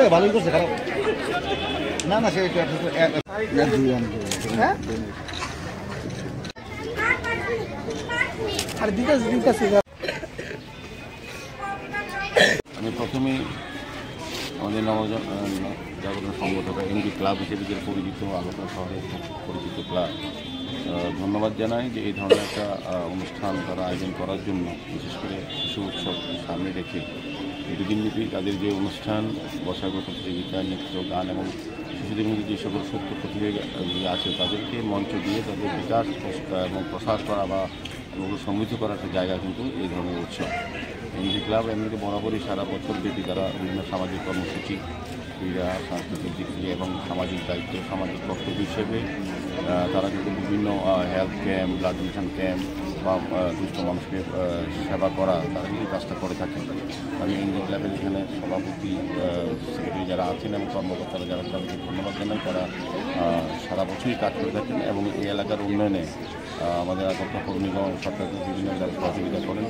করছে, ভালোই করছে, খারাপ না। না সে আমি প্রথমেই আমাদের নবজাগরণ সংগঠক এমডি ক্লাব হিসেবে যে পরিচিত আলোচনা শহরে পরিচিত ক্লাব, ধন্যবাদ জানাই যে এই ধরনের একটা অনুষ্ঠান তারা আয়োজন করার জন্য, বিশেষ করে শিশু উৎসব সামনে রেখে দুদিনব্যাপী তাদের যে অনুষ্ঠান, বসাগত প্রতিযোগিতা, নৃত্য, গান এবং শিশুদের মধ্যে যে সকল সত্য প্রতিযোগিতা আছে তাদেরকে মঞ্চ দিয়ে তাদের বিকাশ এবং প্রসার করা বা সমৃদ্ধ করার একটা জায়গা কিন্তু এই ধরনের উৎসব। এমডি ক্লাব এমনিতে বরাবরই সারা বছর ব্যাপী তারা বিভিন্ন সামাজিক কর্মসূচি, ক্রীড়া, সাংস্কৃতিক দিক থেকে এবং সামাজিক দায়িত্ব, সামাজিক কর্তব্য হিসেবে তারা কিন্তু বিভিন্ন health camp, blood donation camp বা দুস্থ মানুষকে সেবা করা, তারা এই কাজটা করে থাকেন। আমি এমডি ক্লাবের এখানে সভাপতি, সেক্রেটারি যারা আছেন এবং কর্মকর্তারা যারা, তাদেরকে ধন্যবাদ জানাই। তারা সারা বছরই কাজ করে থাকেন এবং এই এলাকার উন্নয়নে আমাদের কর্মীগণ সরকারকে বিভিন্ন সহযোগিতা করেন।